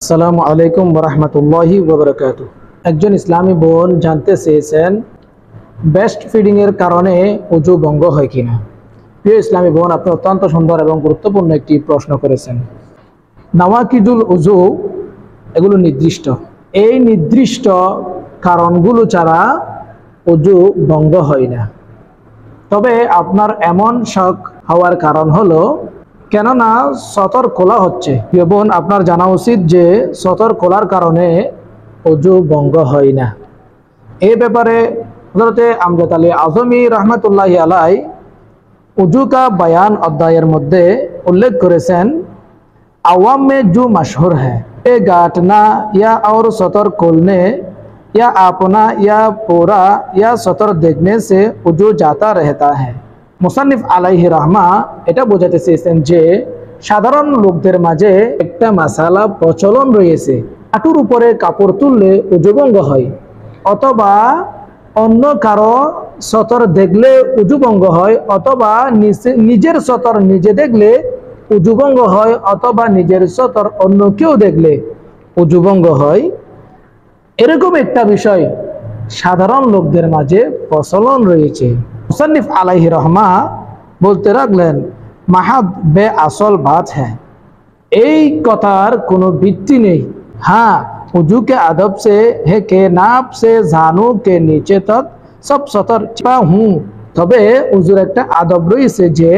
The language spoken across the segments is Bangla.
আসসালামু আলাইকুম ওরহমতুল্লাহি ওবরাকাতু। একজন ইসলামী বোন জানতে চেয়েছেন বেস্ট ফিডিং এর কারণে ওযু ভঙ্গ হয় কিনা। প্রিয় ইসলামী বোন, আপনি অত্যন্ত সুন্দর এবং গুরুত্বপূর্ণ একটি প্রশ্ন করেছেন। নাওয়াকিদুল ওযু এগুলো নির্দিষ্ট, এই নির্দিষ্ট কারণগুলো ছাড়া ওযু ভঙ্গ হয় না। তবে আপনার এমন শক হওয়ার কারণ হলো কেননা সতর খোলা হচ্ছে। প্রিয় বোন, আপনার জানা উচিত যে সতর খোলার কারণে ওযু ভঙ্গ হয় না। এই ব্যাপারে হযরত আমজাদ আলী আজমি রহমতুল্লাহি আলাই ওযু কা বয়ান অধ্যায়ের মধ্যে উল্লেখ করেছেন, आवाम में जो मशहूर है ये गाटना या और सतर खोलने या अपना या पूरा या सतर देखने से वजू जाता रहता है। मुसन्निफ आलाइहि रहमा এটা বোঝাতে চেয়েছেন যে সাধারণ লোকদের মাঝে একটা মাসালা প্রচলন রয়েছে, হাঁটুর উপরে কাপড় তুললে ওযু ভঙ্গ হয়, অথবা অন্য কারো সতর দেখলে ওযু ভঙ্গ হয়, অথবা নিজের সতর নিজে দেখলে ওযু ভঙ্গ হয়, অথবা নিজের সতর অন্য কেউ দেখলে ওযু ভঙ্গ হয়। এরকম একটা বিষয় সাধারণ লোকদের মাঝে প্রচলন রয়েছে। মুসান্নিফ আলাইহি রহমা বলতে লাগলেন, মাহাদ বে আসল বাত হ্যাঁ, এই কথার কোনো ভিত্তি নেই। हाँ, वजू के अदब से है के नाप से जानू के नीचे तक सब सतर छिपा हूँ। তবে ওযুর একটা আদব রয়েছে যে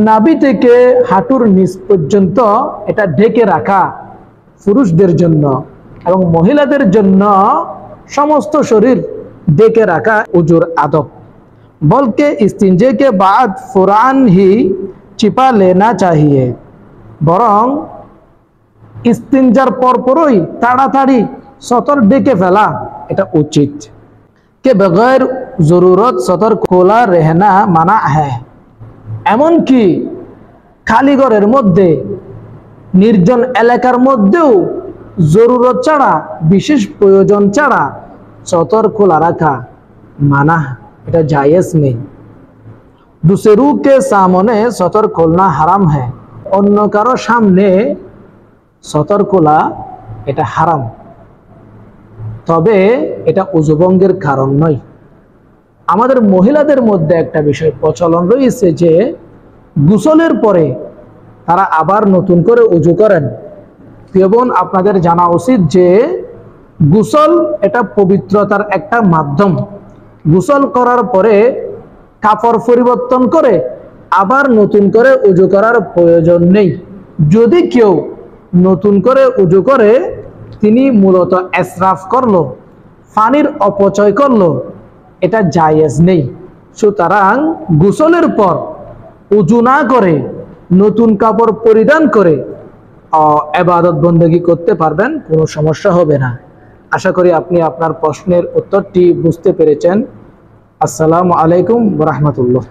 নাভি থেকে হাঁটুর নিচ পর্যন্ত এটা ঢেকে রাখা পুরুষদের জন্য, এবং মহিলাদের জন্য সমস্ত শরীর ঢেকে রাখা ওযুর আদব। বলকে ইস্তিনজে কে বাদ ফুরান হি চিপা লেনা চাহিয়ে, বরং ইস্তিনজার পরপরই তাড়াতাড়ি সতর ঢেকে ফেলা এটা উচিত। কে বগैर জরুরত সতর খোলা रहना মানা है। এমনকি খালি ঘরের মধ্যে, নির্জন এলাকার মধ্যেও জরুরত ছাড়া, বিশেষ প্রয়োজন ছাড়া সতর খোলা রাখা মানা, এটা জায়েজ নেই। दूसरों के सामने सतर खोलना হারাম है, অন্য কারো সামনে সতর খোলা এটা হারাম, তবে এটা ওযু ভঙ্গের কারণ নয়। আমাদের মহিলাদের মধ্যে একটা বিষয় প্রচলন রয়েছে যে গোসলের পরে তারা আবার নতুন করে ওযু করেন। প্রিয় বোন, আপনাদের জানা উচিত যে গোসল এটা পবিত্রতার একটা মাধ্যম। গোসল করার পরে কাপড় পরিবর্তন করে আবার নতুন করে ওযু করার প্রয়োজন নেই। যদি কেউ নতুন করে ওযু করে, তিনি মূলত ইসরাফ করলো, পানির অপচয় করলো, এটা জায়েজ নেই। সুতরাং গোসলের পর ওযু না করে নতুন কাপড় পরিধান করে ইবাদত বন্দেগী করতে পারবেন, কোনো সমস্যা হবে না। আশা করি আপনি আপনার প্রশ্নের উত্তরটি বুঝতে পেরেছেন। আসসালামু আলাইকুম ওয়া রাহমাতুল্লাহ।